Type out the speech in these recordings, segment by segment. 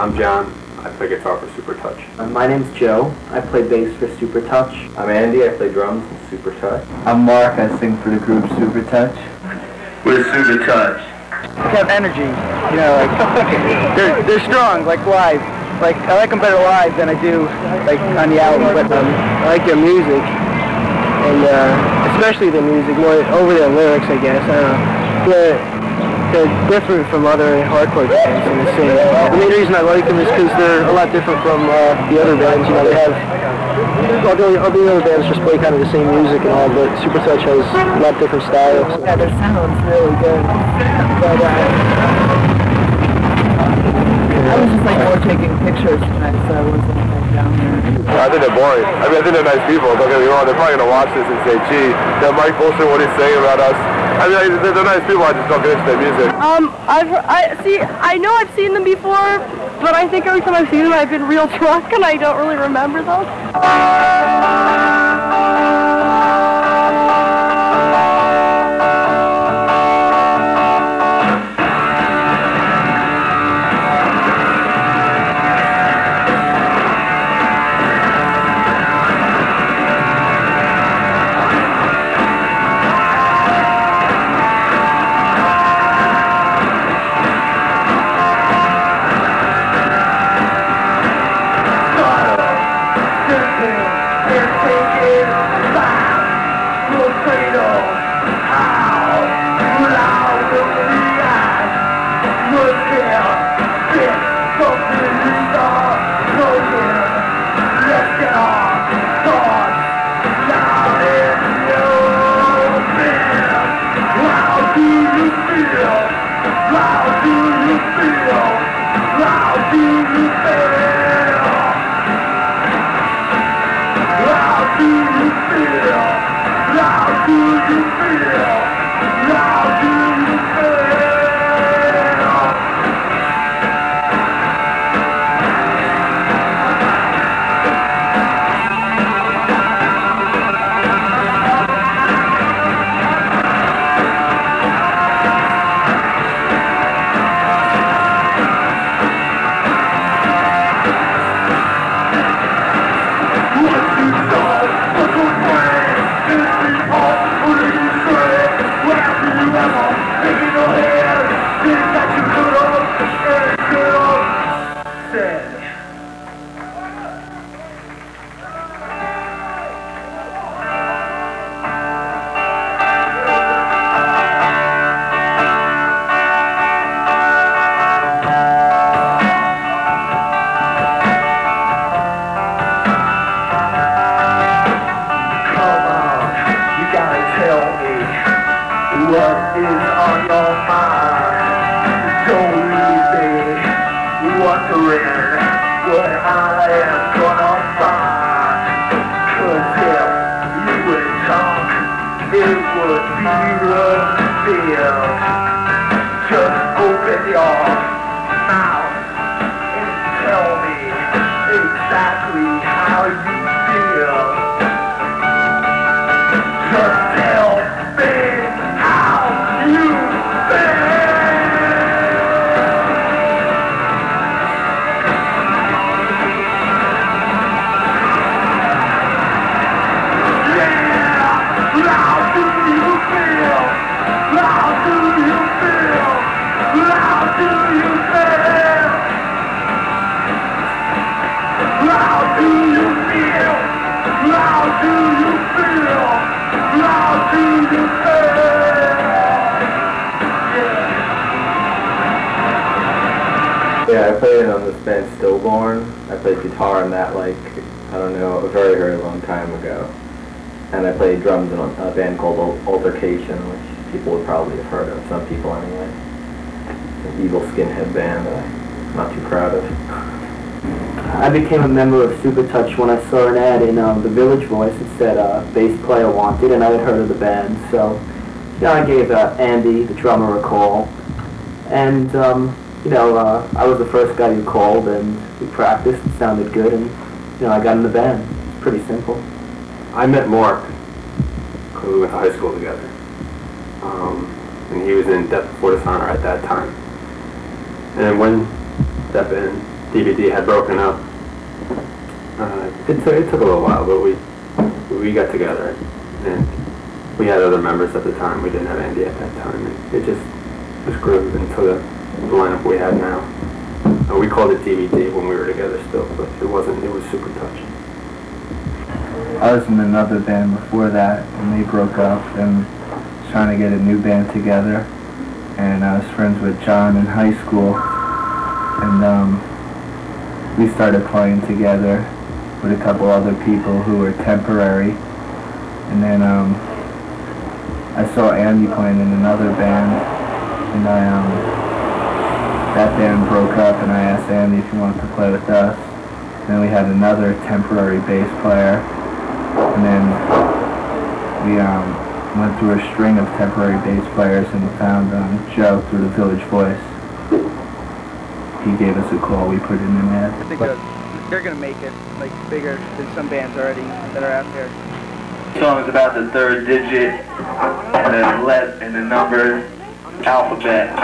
I'm John. I play guitar for Supertouch. My name's Joe. I play bass for Supertouch. I'm Andy. I play drums in Supertouch. I'm Mark. I sing for the group Supertouch. We're Supertouch. They have energy, you know, like they're strong, like live. Like I like them better live than I do like on the album. But I like their music, and especially their music more over their lyrics, I guess. I don't know. They're different from other hardcore bands in the scene. The main reason I like them is because they're a lot different from the other bands. You know, they have all the other bands just play kind of the same music and all, but Supertouch has a lot different styles. Yeah, their sound's really good. But I was just like more taking pictures tonight, so I wasn't like down there. I think they're boring. I mean, I think they're nice people. Don't get me wrong. They're probably gonna watch this and say, "Gee, that Mike bullshit. What he's saying about us." I mean, they're nice people. I just don't get into their music. I know I've seen them before, but I think every time I've seen them, I've been real drunk and I don't really remember them. What is on your mind? Don't leave me wondering what I am gonna find. 'Cause if you would talk, it would be revealed. Just open your mouth and tell me exactly how you feel. Just tell me. Yeah, I played on this band Stillborn. I played guitar in that, like, I don't know, a very, very long time ago. And I played drums in a band called Altercation, which people would probably have heard of, some people anyway. An evil skinhead band that I'm not too proud of. I became a member of Supertouch when I saw an ad in the Village Voice. It said bass player wanted, and I had heard of the band. So, you know, I gave Andy, the drummer, a call. And, you know, I was the first guy who called, and we practiced. It sounded good, and, you know, I got in the band. It's pretty simple. I met Mark because we went to high school together. And he was in Death Before Dishonor at that time. And when Step In, DVD had broken up. It took a little while, but we got together, and we had other members at the time. We didn't have Andy at that time, and it just grew into the lineup we had now. We called it DVD when we were together still, but it was Supertouch. I was in another band before that, and they broke up, and was trying to get a new band together. And I was friends with John in high school, and we started playing together with a couple other people who were temporary. And then I saw Andy playing in another band, and that band broke up, and I asked Andy if he wanted to play with us. And then we had another temporary bass player, and then we went through a string of temporary bass players and found Joe through the Village Voice. He gave us a call, we put him in there. I think they're gonna make it like bigger than some bands already that are out there. The song is about the third digit and the number alphabet.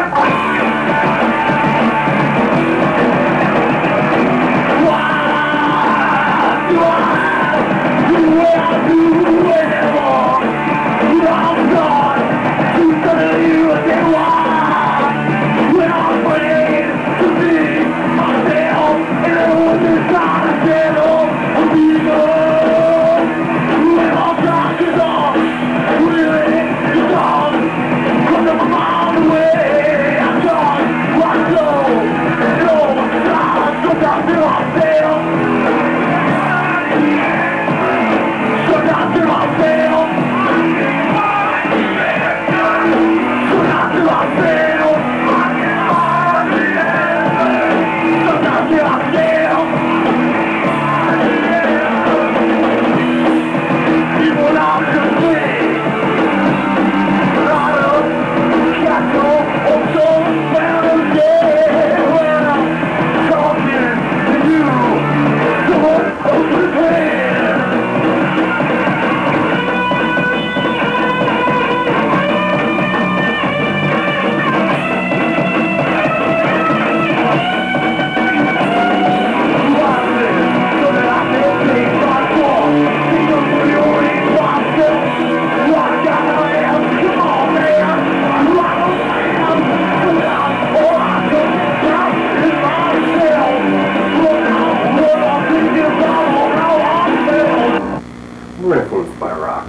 We're influenced by rock,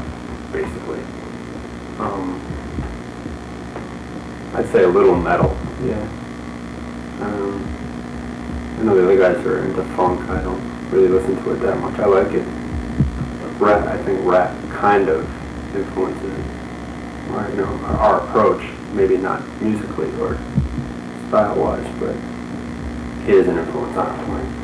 basically. I'd say a little metal. Yeah. I know the other guys are into funk. I don't really listen to it that much. I like it. Rap, I think rap kind of influences our approach. Maybe not musically or style-wise, but it is an influence on our playing.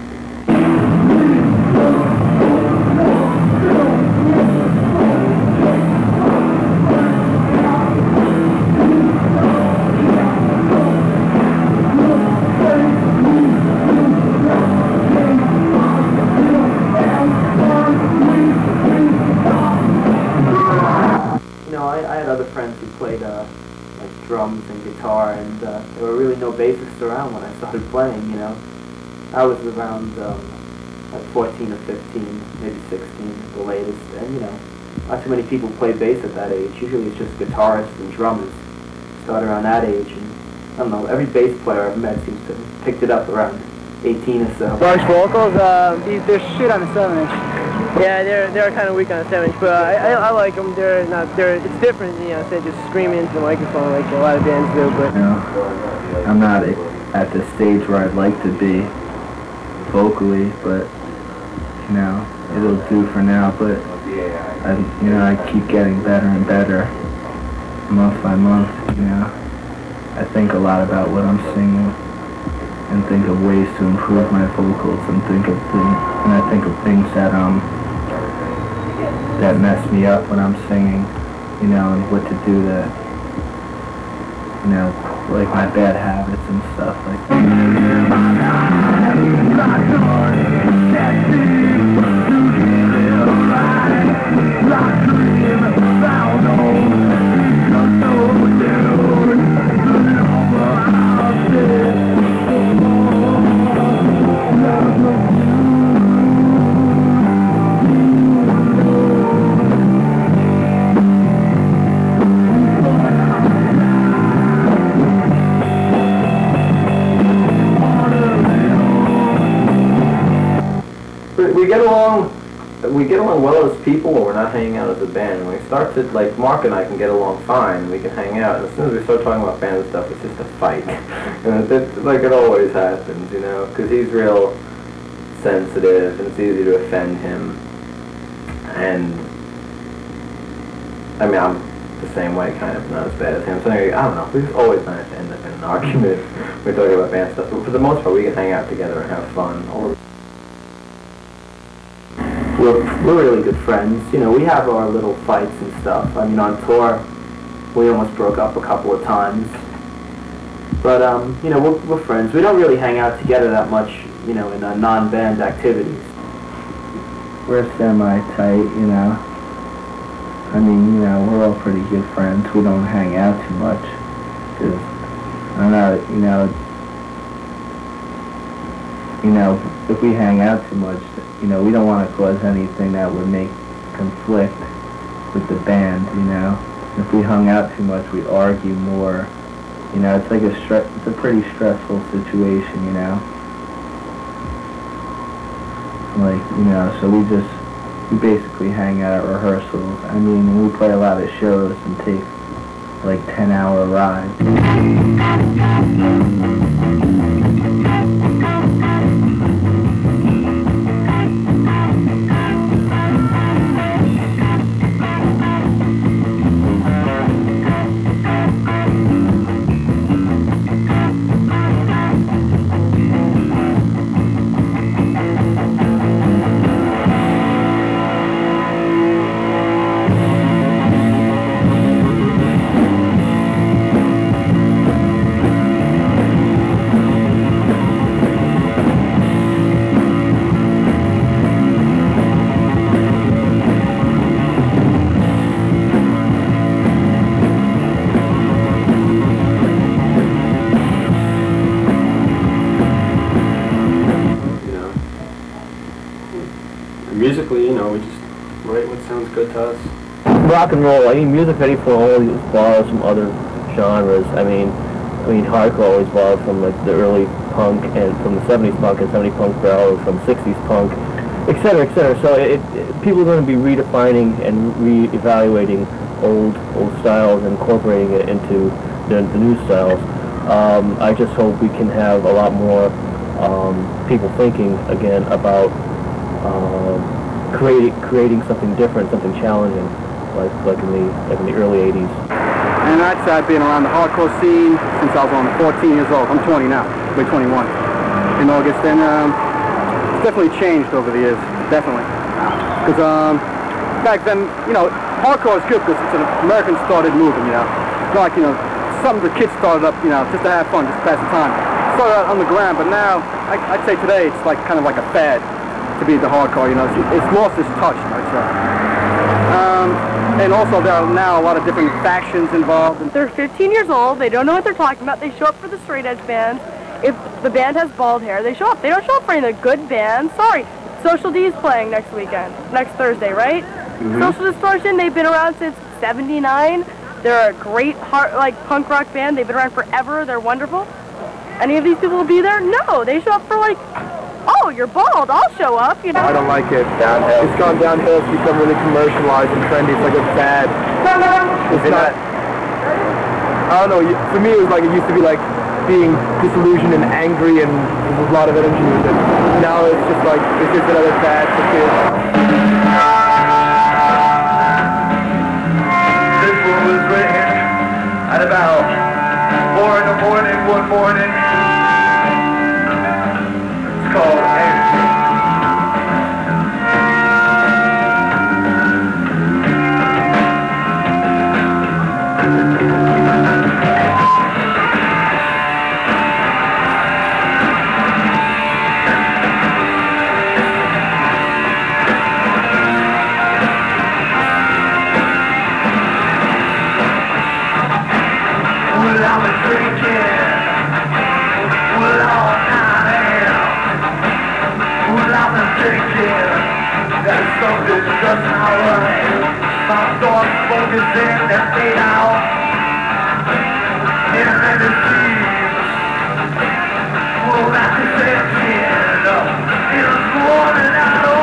I had other friends who played like drums and guitar, and there were really no bassists around when I started playing, you know. I was around like 14 or 15, maybe 16 the latest, and you know, not too many people play bass at that age. Usually it's just guitarists and drummers start around that age, and I don't know, every bass player I've met seems to have picked it up around 18 or so. Large vocals, they're shit on a 7-inch. yeah, they're kind of weak on a 7-inch, but I like them. It's different, you know, instead of just screaming into the microphone like a lot of bands do. But you know, I'm not at the stage where I'd like to be vocally, but you know, it'll do for now. But I keep getting better and better month by month. You know, I think a lot about what I'm singing, and think of ways to improve my vocals, and I think of things that mess me up when I'm singing, you know, and what to do that, you know, like my bad habits and stuff like that. we get along. We get along well as people when we're not hanging out as a band. When we start to, like, Mark and I can get along fine. We can hang out. And as soon as we start talking about band stuff, it's just a fight. It's like it always happens, you know, because he's real sensitive and it's easy to offend him. And I mean, I'm the same way, kind of, not as bad as him. So anyway, I don't know. We just always manage to end up in an argument when we're talking about band stuff. But for the most part, we can hang out together and have fun. We're really good friends. You know, we have our little fights and stuff. I mean, on tour, we almost broke up a couple of times. But, you know, we're friends. We don't really hang out together that much, you know, in non-band activities. We're semi-tight, you know. I mean, you know, we're all pretty good friends. We don't hang out too much. Because, I don't know, you know, if we hang out too much, you know, we don't want to cause anything that would make conflict with the band, you know. If we hung out too much, we argue more. You know, it's like it's a pretty stressful situation, you know. Like, you know, so we basically hang out at rehearsals. I mean, we play a lot of shows and take like 10-hour rides. Musically, you know, we just write what sounds good to us. Rock and roll. I mean, music at 84 always borrows from other genres. I mean, hardcore always borrows from like the early punk and from the 70s punk and 70s punk borrows from 60s punk, etc., etc. So people are going to be redefining and re-evaluating old styles and incorporating it into the new styles. I just hope we can have a lot more people thinking again about creating something different, something challenging, like in the early 80s. And I'd say I've been around the hardcore scene since I was around 14 years old. I'm 20 now, I'll be 21 in August, and it's definitely changed over the years, definitely. Because back then, you know, hardcore is good because it's an American-started movement, you know. It's not like, you know, something the kids started up, you know, just to have fun, just to pass the time. It started out underground, but now, I'd say today it's like kind of like a fad to be the hardcore, you know. It's lost its touch, I'd say. And also there are now a lot of different factions involved. They're 15 years old, they don't know what they're talking about, they show up for the straight edge bands. If the band has bald hair, they show up. They don't show up for any of the good bands. Sorry, Social D is playing next Thursday, right? Mm-hmm. Social Distortion, they've been around since '79. They're a great punk rock band, they've been around forever, they're wonderful. Any of these people will be there? No, they show up for like, oh, you're bald, I'll show up, you know. I don't like it. Downhill. It's gone downhill, it's become really commercialized and trendy, it's like a fad. It's not, I don't know, for me it was like, it used to be like being disillusioned and angry and there's a lot of energy with it. Now it's just like, it's just another fad for kids. This one was written at about 4 in the morning one morning. It's called Energy. Well, I was drinking. Well, all night well, I was thinking that something just not right. My thoughts focusing and fade out in energy. Well, that's the same kid. It was running out.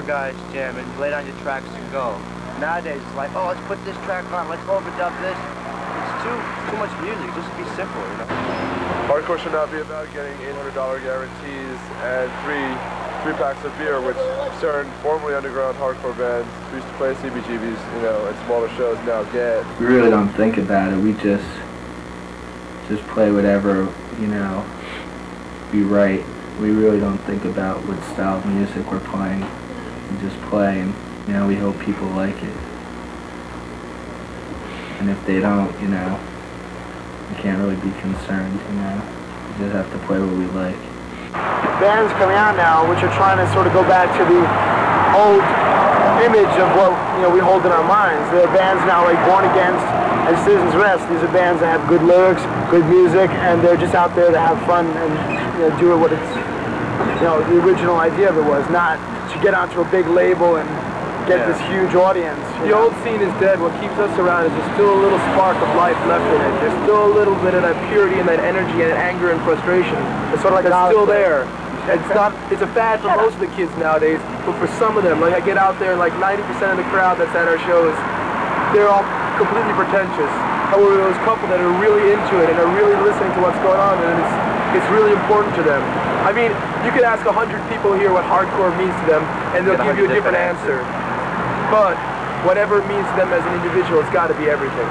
four guys jam and you lay down your tracks and go. Nowadays it's like, oh, let's put this track on, let's overdub this. It's too much music, just be simple, you know? Hardcore should not be about getting $800 guarantees and three packs of beer, which certain formerly underground hardcore bands who used to play CBGBs, you know, and smaller shows now get. We really don't think about it. We just play whatever, you know, we write. We really don't think about what style of music we're playing. We just play, and you know, we hope people like it. And if they don't, you know, we can't really be concerned, you know. We just have to play what we like. Bands coming out now which are trying to sort of go back to the old image of what, you know, we hold in our minds. There are bands now like Born Against and Citizen's Rest. These are bands that have good lyrics, good music, and they're just out there to have fun and, you know, do it what it's, you know, the original idea of it was, not to get onto a big label and get this huge audience. The old scene is dead. What keeps us around is there's still a little spark of life left in it. There's still a little bit of that purity and that energy and that anger and frustration. It's sort of like that's still there. It's a fad for most of the kids nowadays, but for some of them, like I get out there and like 90% of the crowd that's at our shows, they're all completely pretentious. However, those couple that are really into it and are really listening to what's going on, and it's really important to them. I mean, you could ask 100 people here what hardcore means to them, and they'll give you a different answer. But whatever it means to them as an individual, it's got to be everything.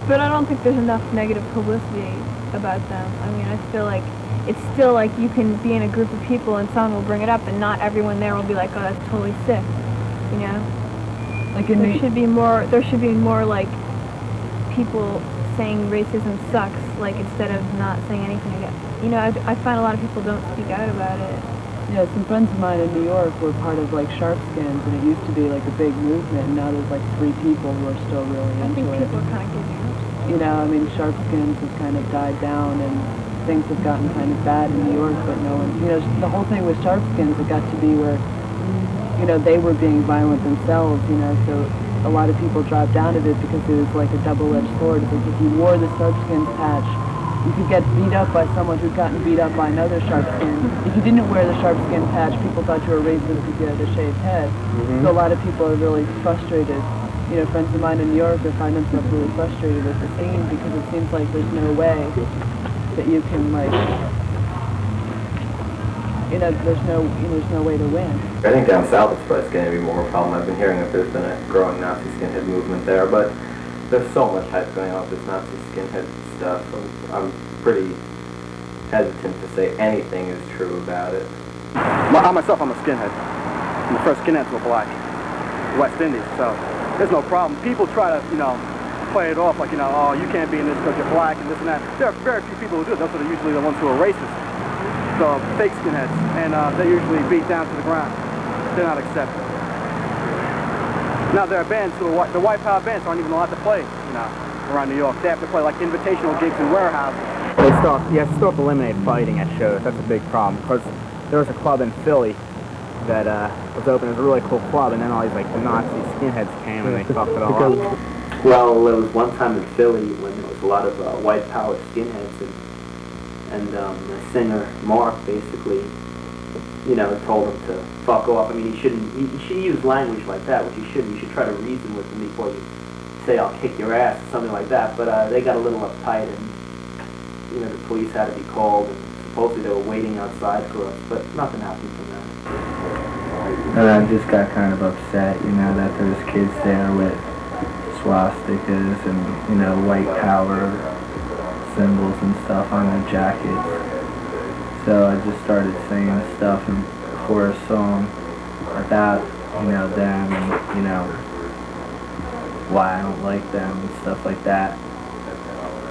But I don't think there's enough negative publicity about them. I mean, I feel like it's still like you can be in a group of people and someone will bring it up and not everyone there will be like, oh, that's totally sick, you know? Like there should be more like people saying racism sucks, like instead of not saying anything again. You know, I find a lot of people don't speak out about it. Yeah, some friends of mine in New York were part of like Sharpskins, and it used to be like a big movement, and now there's like 3 people who are still really into it. I think people are kind of giving up. You know, I mean, Sharpskins has kind of died down, and things have gotten kind of bad in New York, but no one, you know, the whole thing with Sharpskins, it got to be where, you know, they were being violent themselves, you know, so a lot of people dropped out of it because it was like a double-edged sword. It's like if you wore the Sharpskins patch, you could get beat up by someone who'd gotten beat up by another Sharpskin. If you didn't wear the Sharpskin patch, people thought you were racist because you had a shaved head. So a lot of people are really frustrated. You know, friends of mine in New York find themselves really frustrated with the scene because it seems like there's no way that you can, like, you know, there's no way to win. I think down south it's probably going to be more of a problem. I've been hearing that there's been a growing Nazi skinhead movement there, but there's so much hype going on with this Nazi skinhead stuff. I'm pretty hesitant to say anything is true about it. I myself, I'm a skinhead. I'm the first skinhead to a black. West Indies, so there's no problem. People try to, you know, play it off like, you know, oh, you can't be in this because you're black and this and that. There are very few people who do it. Those are usually the ones who are racist. fake skinheads, and they're usually beat down to the ground. They're not accepted. Now there are bands who are, the white power bands aren't even allowed to play, you know, around New York. They have to play like invitational gigs in warehouses. You have to stop eliminate fighting at shows. That's a big problem, because there was a club in Philly that was open. It was a really cool club, and then all these like the Nazi skinheads came and they fucked it all up. Well, there was one time in Philly when there was a lot of white power skinheads, and the singer Mark basically, you know, told him to fuck off. I mean, he shouldn't. He should use language like that, which you shouldn't. You should try to reason with him before you say I'll kick your ass or something like that. But they got a little uptight, and you know, the police had to be called, and supposedly they were waiting outside for us, but nothing happened from that. And I just got kind of upset, you know, that there was kids there with swastikas and, you know, white power symbols and stuff on their jackets. So I just started singing stuff for a song about, you know, them and, you know, why I don't like them and stuff like that.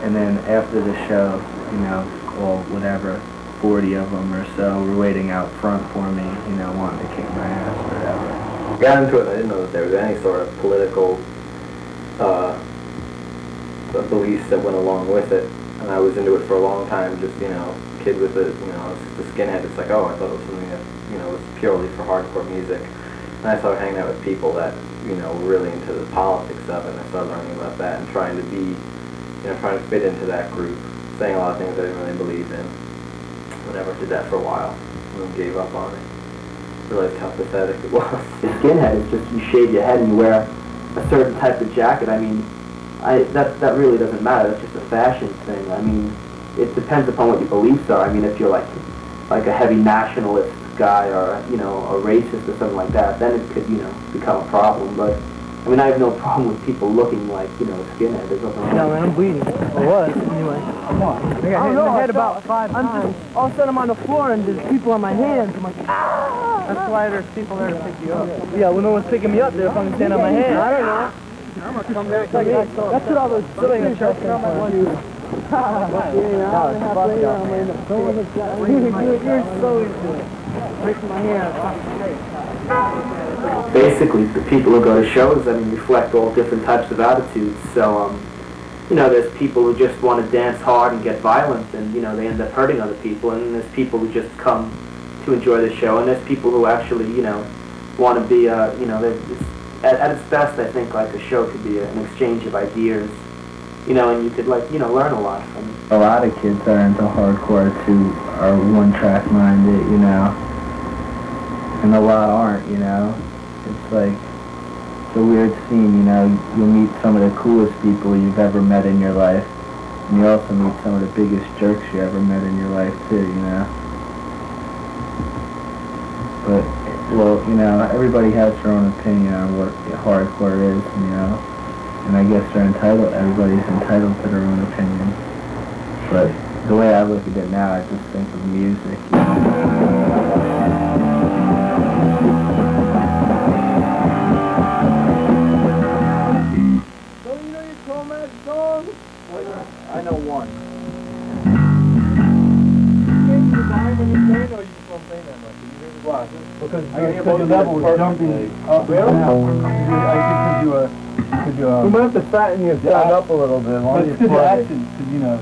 And then after the show, you know, well, whatever, 40 of them or so were waiting out front for me, you know, wanting to kick my ass or whatever. I got into it, I didn't know that there was any sort of political beliefs that went along with it. And I was into it for a long time, just, you know, kid with the, you know, the skinhead. It's like, oh, I thought it was something that, you know, was purely for hardcore music. And I started hanging out with people that, you know, were really into the politics of it, and I started learning about that and trying to be, you know, trying to fit into that group, saying a lot of things I didn't really believe in. Whatever, did that for a while, and then gave up on it. Realized how pathetic it was. The skinhead is just you shave your head and you wear a certain type of jacket. I mean, that really doesn't matter. That's just a fashion thing. I mean, it depends upon what your beliefs are. I mean, if you're like a heavy nationalist guy or, you know, a racist or something like that, then it could, you know, become a problem. But I mean, I have no problem with people looking like, you know, a skinhead. There's nothing wrong. Yeah, man, I'm bleeding. Or was, anyway. Come on. I got hit in the head about 5 times. All of a sudden I'm on the floor and there's people on my hands. I'm like, ah! That's why there's people there to pick you up. Yeah, well, no one's picking me up there if I'm standing on my hands. I don't know. I'm going to come back to me. That's what all those civilian shows are about. You're so into it. Breaking my hair. Basically, the people who go to shows, I mean, reflect all different types of attitudes. So, you know, there's people who just want to dance hard and get violent, and, you know, they end up hurting other people. And there's people who just come to enjoy the show, and there's people who actually, you know, want to be, you know, at its best, I think, like, a show could be an exchange of ideas, you know, and you could, like, you know, learn a lot from it. A lot of kids that are into hardcore too are one-track minded, you know, and a lot aren't, you know. It's like, it's a weird scene, you know. You'll meet some of the coolest people you've ever met in your life, and you also meet some of the biggest jerks you ever met in your life too, you know. But, well, you know, everybody has their own opinion on what hardcore is, you know, and I guess everybody's entitled to their own opinion. But the way I look at it now, I just think of music. Don't you know your Comac song? I know one. You design when you're playing, or you just don't play that much? Why? Because the level is jumping up and down. You might have to fatten your sound up a little bit. But it's good action, because, you know,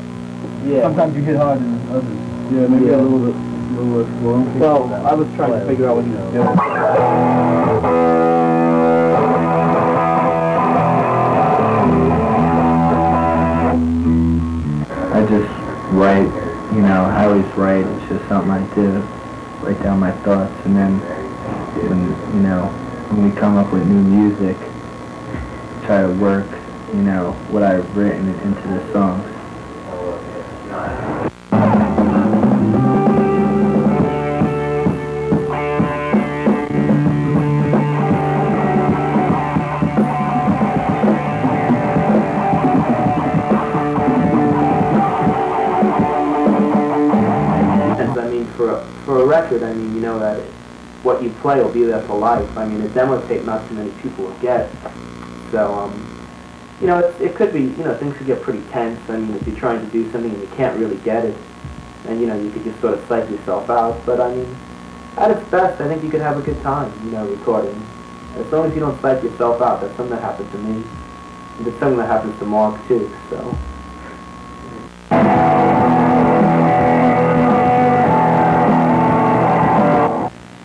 sometimes you hit harder than others. Yeah, maybe a little bit slow. Well, I was trying to figure out what he was doing. I just write, you know, I always write. It's just something I do. Write down my thoughts, and then when we come up with new music, try to work, you know, what I've written into the songs. For a record, I mean, you know that what you play will be there for life. I mean, a demo tape, not too many people will get. So, you know, it could be, you know, things could get pretty tense. I mean, if you're trying to do something and you can't really get it, and you know, you could just sort of psych yourself out. But I mean, at its best, I think you could have a good time, you know, recording. As long as you don't psych yourself out. That's something that happened to me. And it's something that happens to Mark too, so.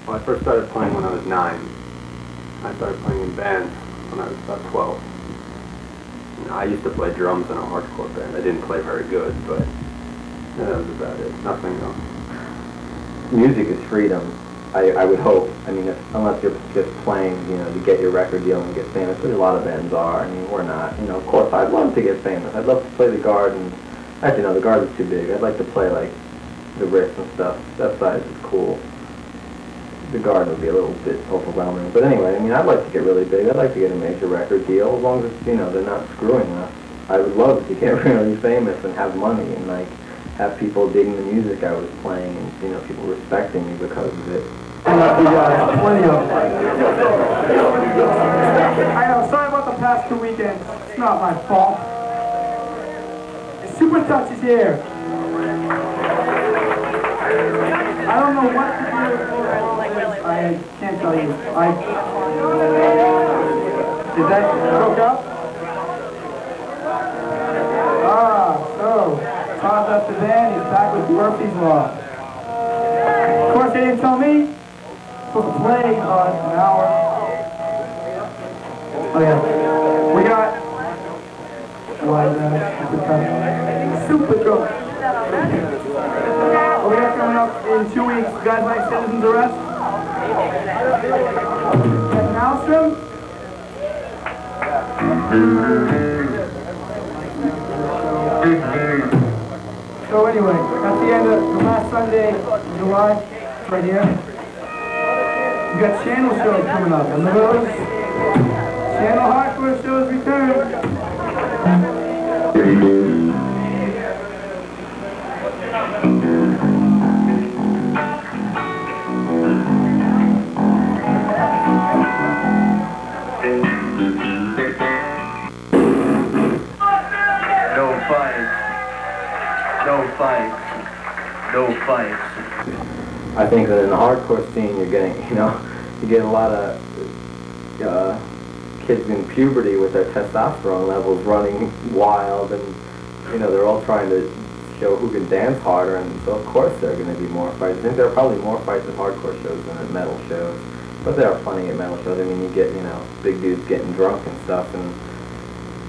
Well, I first started playing when I was 9. I started playing in bands when I was about 12. You know, I used to play drums in a hardcore band. I didn't play very good, but that was about it. Nothing else. Music is freedom. I would hope. I mean, unless you're just playing, you know, to get your record deal and get famous, which a lot of bands are. I mean, we're not. You know, of course, I'd love to get famous. I'd love to play the Garden. Actually, no, the Garden's too big. I'd like to play, like, the Ritz and stuff. That size is cool. The Garden would be a little bit overwhelming. But anyway, I mean, I'd like to get really big. I'd like to get a major record deal, as long as, you know, they're not screwing us. I would love to get really famous and have money and, like, have people digging the music I was playing and, you know, people respecting me because of it. I know, sorry about the past 2 weekends. It's not my fault. Supertouch is here. I don't know what to do. I can't tell you. Is that broke up? So, Todd left the band, he's back with Murphy's Law. Of course, they didn't tell me. Supposed to play an hour. Oh yeah. We got Supertouch. What we got coming up in 2 weeks? You guys like Citizen's Arrest? Maelstrom? So anyway, that's the end of the last Sunday in July. It's right here. We got channel shows coming up. And those channel hardcore shows return. No fights. I think that in the hardcore scene, you're getting, you know, you get a lot of kids in puberty with their testosterone levels running wild, and you know they're all trying to show who can dance harder, and so of course there are going to be more fights. I think there are probably more fights at hardcore shows than at metal shows, but there are plenty at metal shows. I mean, you get, you know, big dudes getting drunk and stuff, and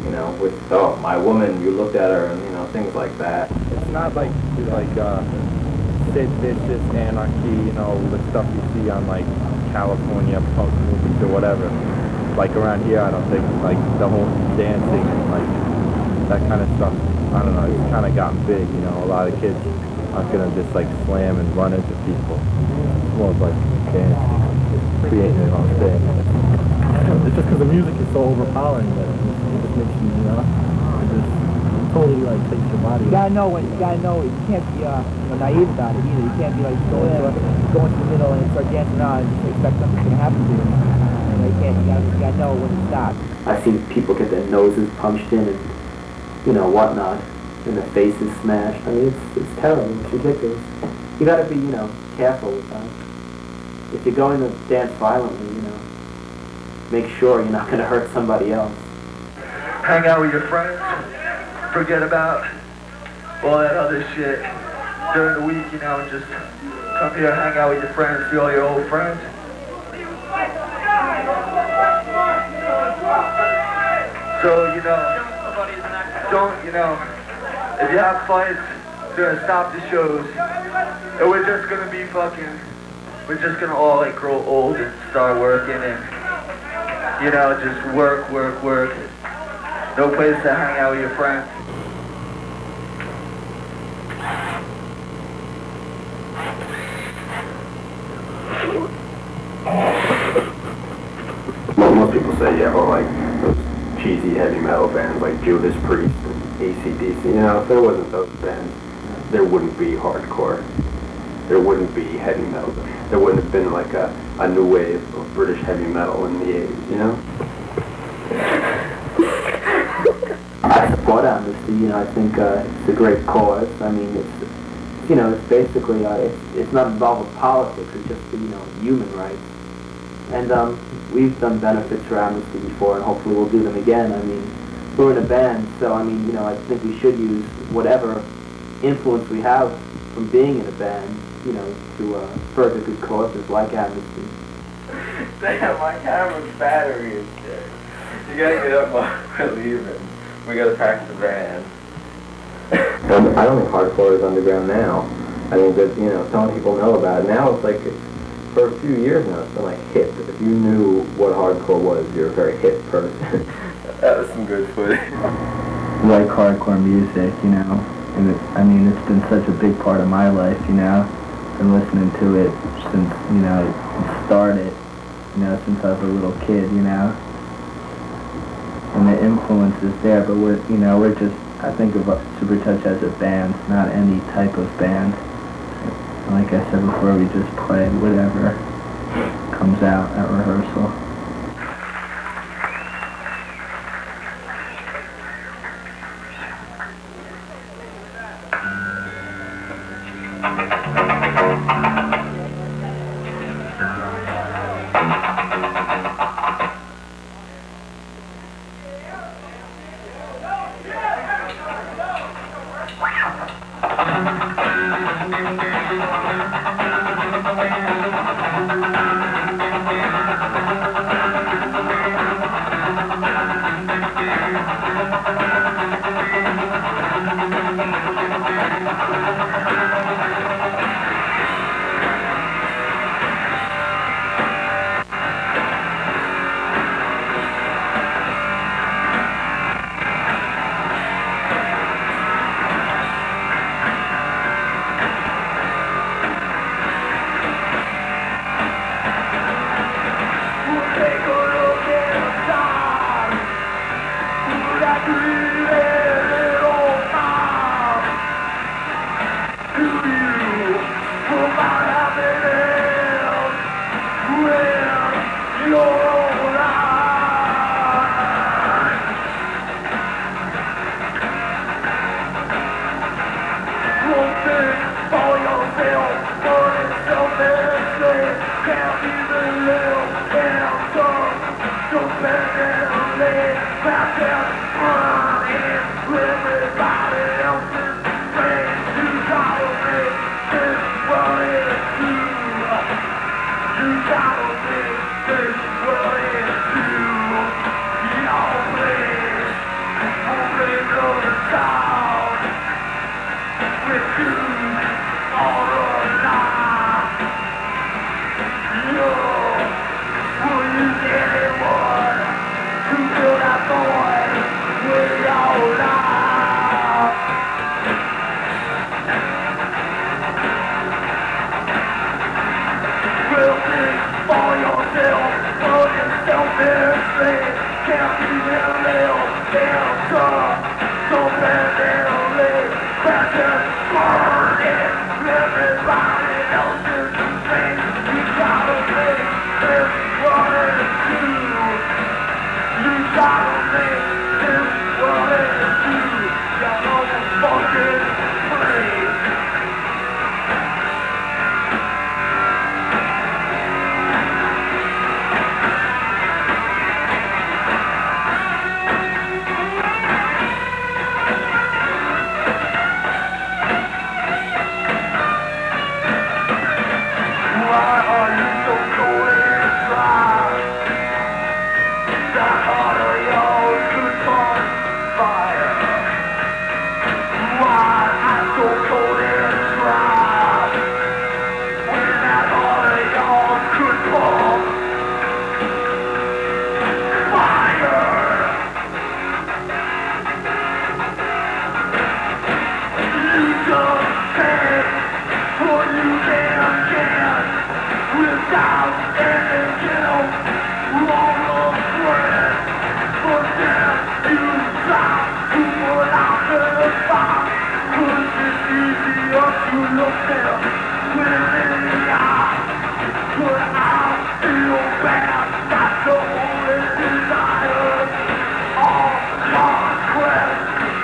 you know, with, oh, my woman, you looked at her, and you know, things like that. It's not like Sid Vicious, Anarchy, you know, the stuff you see on like California punk movies or whatever. Like around here, I don't think like the whole dancing and like that kind of stuff, I don't know, it's kind of gotten big, you know. A lot of kids aren't gonna just like slam and run into people. It's more of like dancing, creating their own thing. It's just because the music is so overpowering that it just makes you, you know, it just totally like takes your body. You gotta know you can't be naive about it either. You can't be like go into the middle and start dancing around and just expect something's gonna happen to you. You gotta know when to stop. I've seen people get their noses punched in and, you know, whatnot, and their faces smashed. I mean, it's terrible. It's ridiculous. You gotta be, you know, careful with that. If you're going to dance violently, you know, make sure you're not gonna hurt somebody else. Hang out with your friends. Forget about all that other shit during the week, you know, and just come here, hang out with your friends, see all your old friends. So, you know, don't, you know, if you have fights, you're gonna stop the shows, and we're just gonna be we're just gonna all like grow old and start working and, you know, just work. No place to hang out with your friends. Most people say, yeah, well, like those cheesy heavy metal bands like Judas Priest and AC/DC, you know, if there wasn't those bands, there wouldn't be hardcore. There wouldn't be heavy metal. There wouldn't have been like a new wave of British heavy metal in the 80s, you know? I support Amnesty, you know, I think it's a great cause. I mean, it's you know, it's basically, it's not involved with politics, it's just, you know, human rights. And we've done benefits for Amnesty before, and hopefully we'll do them again. I mean, we're in a band, so I mean, you know, I think we should use whatever influence we have from being in a band, you know, to further good causes like Amnesty. Damn, my camera's battery is dead. You gotta get up while we're leaving. We gotta pack the van. I don't think hardcore is underground now. I think that, you know, some people know about it. Now it's like, for a few years now, it's been like hip. If you knew what hardcore was, you're a very hip person. That was some good footage. Like hardcore music, you know, and I mean, it's been such a big part of my life, you know. Been listening to it since, you know, it started, you know, since I was a little kid, you know. And the influence is there, but we're, you know, we're just, I think of Supertouch as a band, not any type of band. Like I said before, we just play whatever comes out at rehearsal.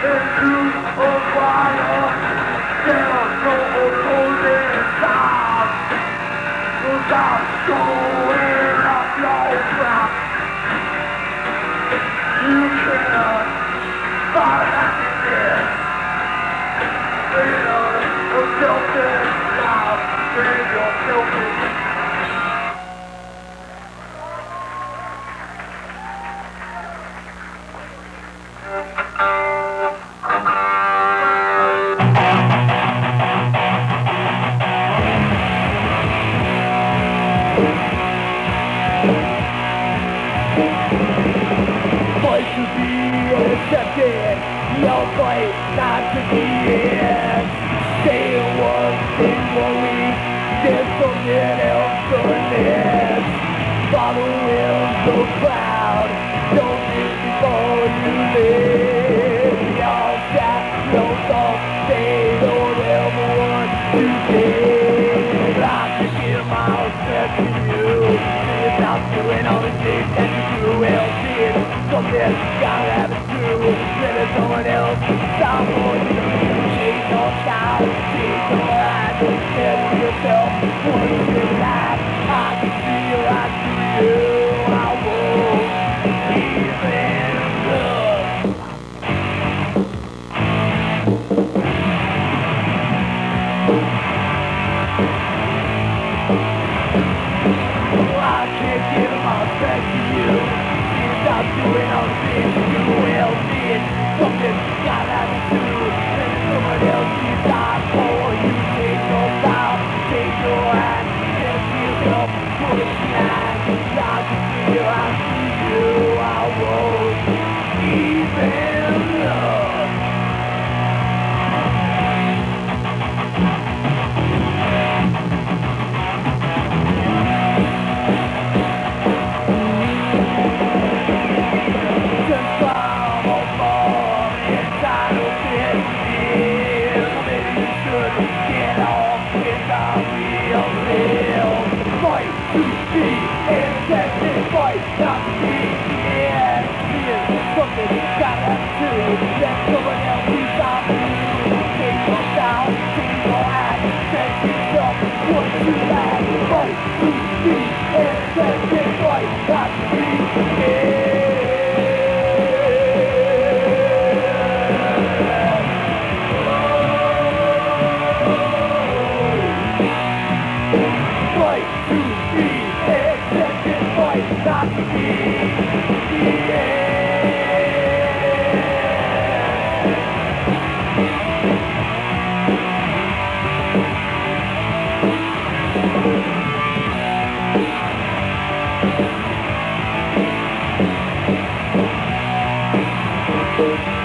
Into a fire, there's no Thank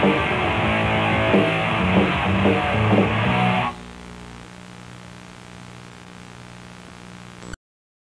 you.